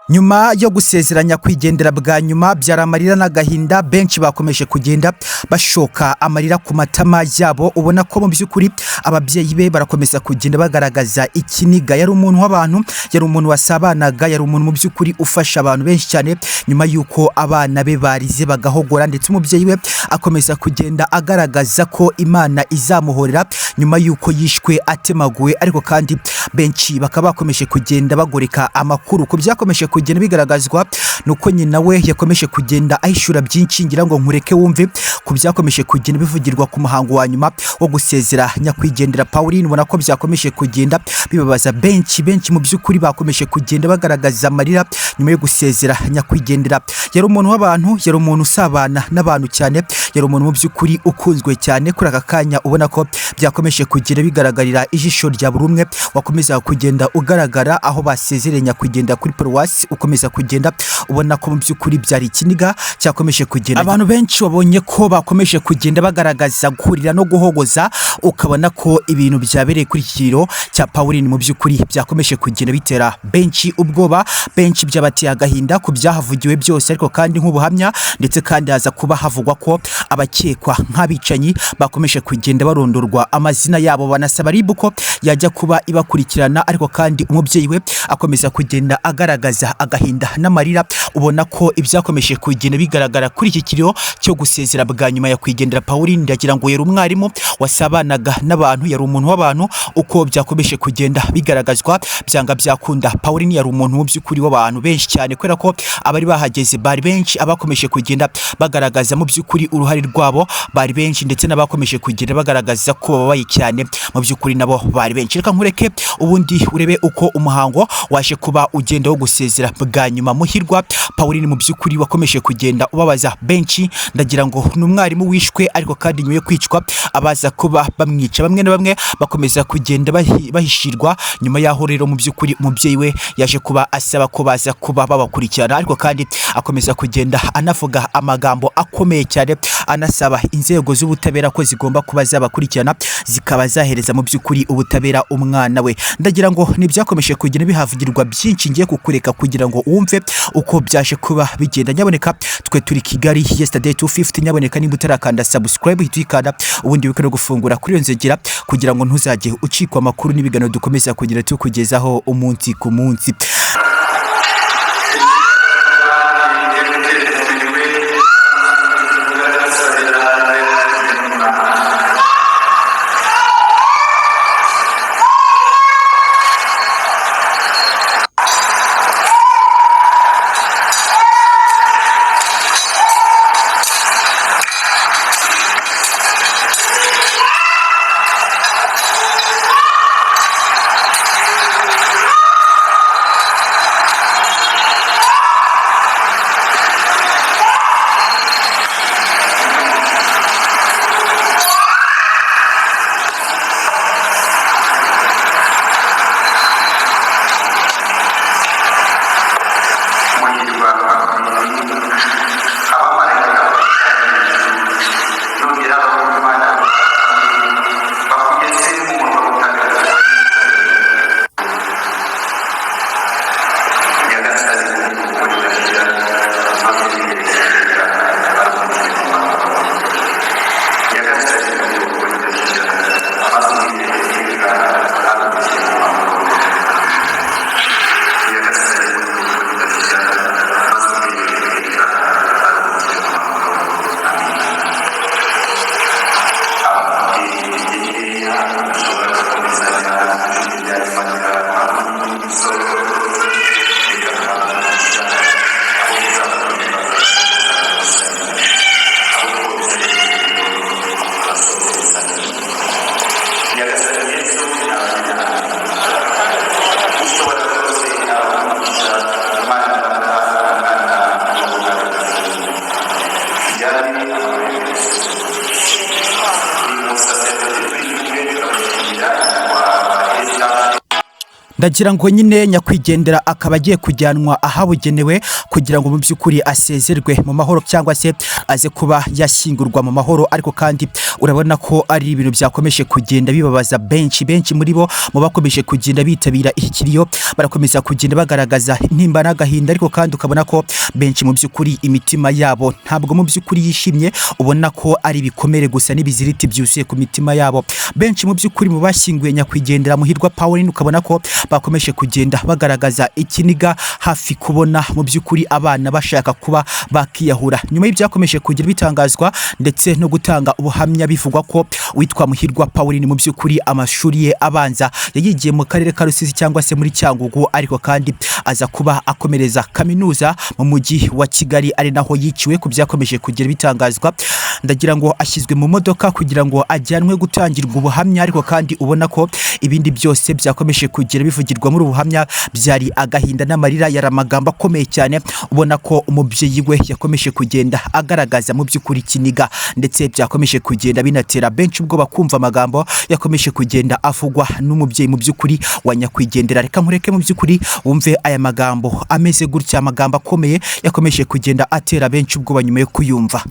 Nyuma yo gusezeranya kwigendera bwa nyuma byaramarira n'agahinda benshi bakomeje kugenda bashoka amarira ku matama yabo ubona ko mu byukuri ababyeyi be barakomeza kugenda bagaragaza ikiniga yari umuntu w'abantu yari umuntu wasabanaga yari umuntu mu byukuri ufasha abantu benshi cyane nyuma yuko abana be barize bagahogora ndetse umubyeyi we akomeza kugenda agaragaza ko Imana izamuhorera nyuma yuko yishwe atemaguwe ariko kandi benshi bakaba bakomeje kugenda bagoreka amakuru ko byakomeje kugenda bigaragazwa nuko nyina we yakomeje kugenda ahishura byinshi ngira ngo nkureke wumve ku byakomeje kugenda bivugirwa ku muhango wa nyuma wo gusezera nyakwigendera Pauline ubona ko byakomeje kugenda bibabaza benshi mu byukuri bakomeje kugenda bagaragaza amarira nyuma yo gusezera nyakwigendera yari umuntu w'abantu yari umuntu usabana n'abantu cyane yari umuntu mu byukuri ukunzwe cyane kuri aka kanya ubona ko byakomeje kugenda bigaragarira ijisho rya buri umwe wakomeza kugenda ugaragara aho basezereye nyakwigendera kuri paruwasi ukomeza kugenda ubona ko mu byukuri byari ikiniga cyakomeje kugenda abantu benshi wabonye ko bakomeje kugenda bagaragaza kurira no guhogoza ukabona ko ibintu byabereye kuri kiro cya Pauline mu byukuri byakomeje kugenda bitera benshi ubwoba benshi byabateye agahinda ku byahavugiwe byose ariko kandi nk'ubuhamya ndetse kandi haza kuba havugwa ko abakekwa nk'abicanyi bakomeje kugenda barondorwa amazina yabo banasaba ribuko yajya kuba ibakurikirana ariko kandi umubyeyi we akomeza kugenda agaragaza agahinda n'amarira ubona ko ibyakomeje kugenda bigaragara kuri iki kiriro cyo gusezera bwa nyuma ya kwigendera Pauline ndagira ngo yari umwarimu wasabanaga n'abantu yari umuntu w'abantu uko byakomeje kugenda bigaragazwa byanga byakunda Pauline yari umuntu mu byukuri w'abantu benshi cyane kwera ko abari bahageze bari benshi abakomeje kugenda bagaragaza mu byukuri uruhari rwabo bari benshi ndetse n'abakomeje kugenda bagaragaza ko babaye cyane mu byukuri nabo bari benshi reka nkureke ubundi urebe uko umuhango waje kuba ugenda wo gusezera bwa nyuma muhirwa Pauline mu byukuri wakomeje kugenda ubabaza benshi ndagira ngo n'umwarimu wishwe ariko kandi nyuma yo kwicwa abaza kuba bamwica bamwe na bamwe bakomeza kugenda bahishirwa nyuma yaho rero mu byukuri umubyeyi we yaje kuba asaba ko baza kuba babakurikirana ariko kandi akomeza kugenda anavuga amagambo akomeye cyane anasaba inzego z'ubutabera ko zigomba kuba zabakurikirana zikaba zahereza mu byukuri ubutabera umwana we ndagira ngo nibyakomeje kugenda bihavugirwa byinshi ngiye kukureka kugira ngo wumve uko byaje kuba bigenda nyaboneka twe turi Kigali yesterday 250 nyaboneka nimba utarakanda subscribe hitwikanda ubundi wikano gufungura kuri iyo nzegera kugira ngo ntuzajye ucikwa amakuru n'ibiganiro dukomeza kugira tukugezaho umunsi ku munsi ndagira ngo nyine nyakwigendera akaba agiye kujyanwa ahabugenewe kugira ngo mu by'ukuri asezerwe mu mahoro cyangwa se aze kuba yashyingurwa mu mahoro. Ariko kandi urabona ko ari ibintu byakomeje kugenda bibabaza benshi muri bo mu bakomeje kugenda bitabira iki kiriyo, barakomeza kugenda bagaragaza intimba n'agahinda. Ariko kandi ukabona ko benshi mu by'ukuri imitima yabo ntabwo mu by'ukuri yishimye, ubona ko ari ibikomere gusa n'ibiziriti byuzuye ku mitima yabo. Benshi mu by'ukuri mu bashyinguye nyakwigendera Muhirwa Pauline ukabona ko bakomeje kugenda bagaragaza ikiniga, hafi kubona mu by'ukuri abana bashaka kuba bakiyahura. Nyuma y'ibyakomeje kugira bitangazwa ndetse no gutanga ubuhamya bivugwa ko witwa Muhirwa Pauline mu by'ukuri amashuri ye abanza yayigiye mu karere ka Rusizi cyangwa se muri Cyangugu, ariko kandi aza kuba akomereza kaminuza mu mujyi wa Kigali, ari naho yiciwe. Ku byakomeje kugira bitangazwa, ndagira ngo ashyizwe mu modoka kugira ngo ajyanwe gutangirwa ubuhamya. Ariko kandi ubona ko ibindi byose byakomeje kugira bivugirwa muri ubuhamya byari agahinda n'amarira, yari amagambo akomeye cyane. Ubona ko umubyeyi we yakomeje kugenda agaragaza mu by'ukuri kiniga, ndetse byakomeje kugenda binatera benshi ubwo bakumva amagambo yakomeje kugenda avugwa n'umubyeyi mu by'ukuri wa nyakwigendera. Reka nkureke mu by'ukuri wumve aya magambo ameze gutya, amagambo akomeye yakomeje kugenda atera benshi ubwo nyuma yo kuyumva.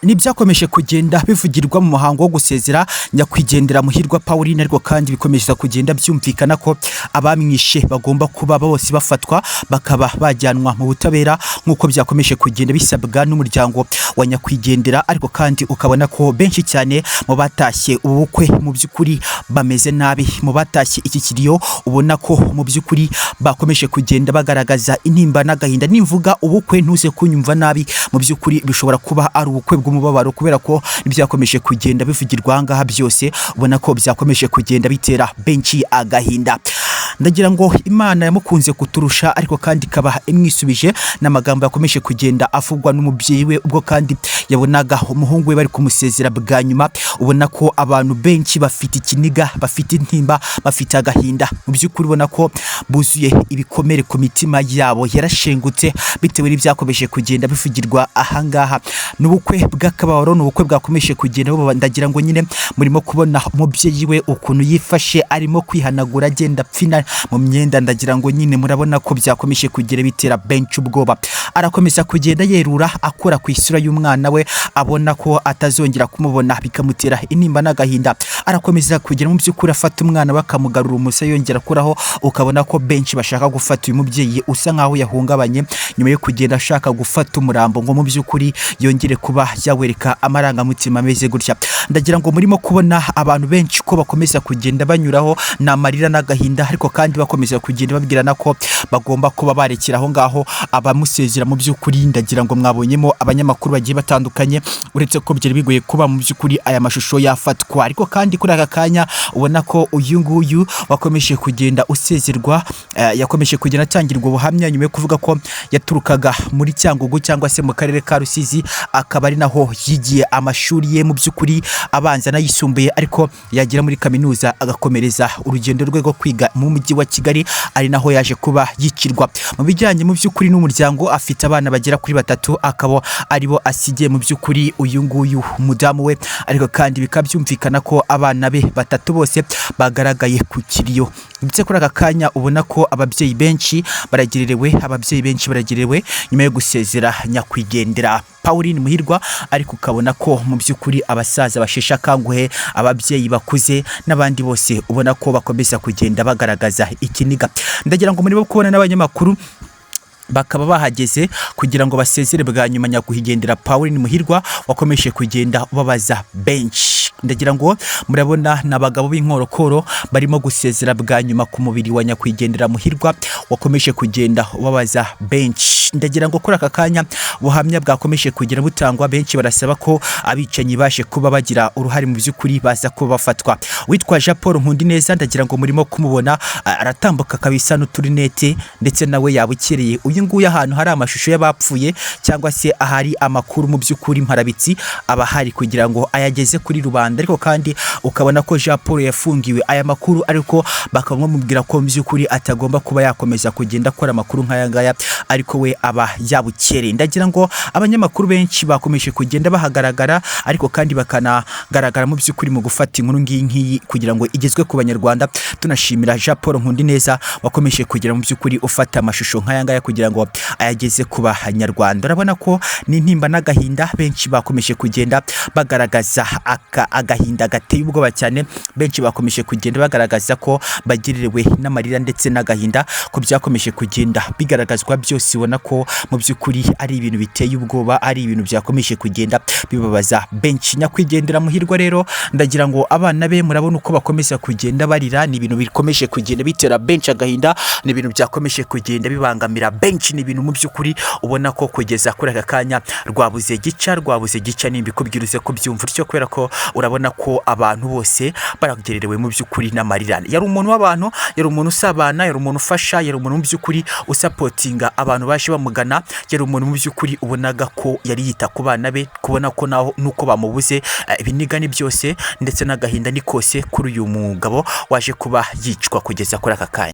nibyakomeje kugenda bivugirwa mu muhango wo gusezera nyakwigendera Muhirwa Pauline, ariko kandi bikomeza kugenda byumvikana ko abamwishe bagomba kuba bose bafatwa bakaba bajyanwa mu butabera nk'uko byakomeje kugenda bisabwa n'umuryango wa nyakwigendera, ariko kandi ukabona ko benshi cyane mu batashye ubukwe mu by'ukuri bameze nabi, mu batashye iki kiriyo ubona ko mu by'ukuri bakomeje kugenda bagaragaza intimba n'agahinda. Nimvuga ubukwe ntuze kunyumva nabi, mu by'ukuri bishobora kuba ari ubukwe bw'umubabaro kubera ko ibyakomeje kugenda bivugirwa ngaha byose ubona ko byakomeje kugenda bitera benshi agahinda. Ndagira ngo Imana yamukunze kuturusha, ariko kandi kaba imwisubije n'amagambo yakomeje kugenda avugwa n'umubyeyi we ubwo kandi yabonaga umuhungu we bari kumusezera bwa nyuma. Ubona ko abantu benshi bafite ikiniga, bafite intimba, bafite agahinda, mu by'ukuri ubona ko buzuye ibikomere ku mitima yabo yarashengutse bitewe n'ibyakomeje kugenda bivugirwa ahangaha. N'ubukwe bw'akababaro, n'ubukwe bwakomeje kugenda. Ndagira ngo nyine murimo kubona umubyeyi we ukuntu yifashe arimo kwihanagura agenda pfina mu myenda. Ndagira ngo nyine murabona ko byakomeje kugera bitera benshi ubwoba. Arakomeza kugenda yerura akora ku isura y'umwana we, abona ko atazongera kumubona bikamutera intimba n'agahinda. Arakomeza kugera mu by'ukuri afata umwana we akamugarura umusa yongera kuraho, ukabona ko benshi bashaka gufata uyu mubyeyi usa nkaho yahungabanye nyuma yo kugenda ashaka gufata umurambo ngo mu by'ukuri yongere kuba yawereka amarangamutima ameze gutya. Ndagira ngo murimo kubona abantu benshi ko bakomeza kugenda banyuraho n'amarira n'agahinda, ariko kandi bakomeza kugenda babwirana ko bagomba kuba barekera aho ngaho abamusezera. Mu by'ukuri ndagira ngo mwabonyemo abanyamakuru bagiye batandukanye, uretse ko byari bigoye kuba mu by'ukuri aya mashusho yafatwa, ariko kandi kuri aka kanya ubona ko uyu nguyu wakomeje kugenda usezerwa, yakomeje kugenda atangirwa ubuhamya nyuma yo kuvuga ko yaturukaga muri Cyangugu cyangwa se mu karere ka Rusizi, akaba ari naho yigiye amashuri ye mu by'ukuri abanza n'ayisumbuye, ariko yagera muri kaminuza agakomereza urugendo rwe rwo kwiga mu mujyi wa Kigali, ari naho yaje kuba yicirwa. Mu bijyanye mu by'ukuri n'umuryango, afite abana bagera kuri 3, akaba aribo asigiye mu by'ukuri uyu nguyu umudamu we, ariko kandi bikabyumvikana ko abana be 3 bose bagaragaye ku kiriyo. Ndetse kuri aka kanya ubona ko ababyeyi benshi baragererewe nyuma yo gusezera nyakwigendera Pauline Muhirwa, ariko ukabona ko mu by'ukuri abasaza bashesha kanguhe, ababyeyi bakuze n'abandi bose ubona ko bakomeza kugenda bagaragaza ikiniga. Ndagira ngo muri bo kubona n'abanyamakuru bakaba bahageze kugira ngo basezere bwa nyuma nyakwigendera Pauline Muhirwa wakomeje kugenda babaza benshi. Ndagira ngo murabona n'abagabo b'inkorokoro barimo gusezera bwa nyuma ku mubiri wa nyakwigendera Muhirwa wakomeje kugenda babaza benshi. Ndagira ngo kuri aka kanya buhamya bwakomeje kugera butangwa, benshi barasaba ko abicanyi baje kuba bagira uruhare mu by'ukuri baza kuba bafatwa. Witwa Jean Paul Nkundineza, ndagira ngo murimo kumubona aratambuka kabisa n'uturinete, ndetse nawe yabukereye. Uyu nguyu ahantu hari amashusho y'abapfuye cyangwa se ahari amakuru mu by'ukuri mparabitsi abahari kugira ngo ayageze kuri rubanda, ariko kandi ukabona ko Jean Paul yafungiwe aya makuru, ariko bakaba bamubwira ko mu by'ukuri atagomba kuba yakomeza kugenda akora amakuru nk'aya ngaya, ariko we aba yabukereye. Ndagira ngo abanyamakuru benshi bakomeje kugenda bahagaragara, ariko kandi bakanagaragara mu by'ukuri mu gufata inkuru ngiyi kugira ngo igezwe ku banyarwanda. Tunashimira Jean Paul Nkundineza wakomeje kugira mu by'ukuri ufata amashusho nk'aya ngaya kugira ngo ayageze ku banyarwanda. Urabona ko ni intimba n'agahinda, benshi bakomeje kugenda bagaragaza agahinda gateye ubwoba cyane. Benshi bakomeje kugenda bagaragaza ko bagererewe n'amarira ndetse n'agahinda ko byakomeje kugenda bigaragazwa byose. Ubona ko mu by'ukuri ari ibintu biteye ubwoba, ari ibintu byakomeje kugenda bibabaza benshi. Nyakwigendera Muhirwa rero ndagira ngo abana be murabona uko bakomeza kugenda barira, ni ibintu bikomeje kugenda bitera benshi agahinda, ni ibintu byakomeje kugenda bibangamira benshi, ni ibintu mu by'ukuri ubona ko kugeza kuri aka kanya rwabuze gica nimbikubwiruze ko byumva utyo, kubera ko urabona ko abantu bose baragererewe mu by'ukuri n'amarira. Yari umuntu w'abantu, yari umuntu usabana, yari umuntu ufasha, yari umuntu mu by'ukuri usapotinga abantu baje bamugana, yari umuntu mu by'ukuri ubonaga ko yari yita ku bana be, kubona ko naho nuko bamubuze ibinigani byose ndetse n'agahinda ni kose kuri uyu mugabo waje kuba yicwa kugeza kuri aka kanya.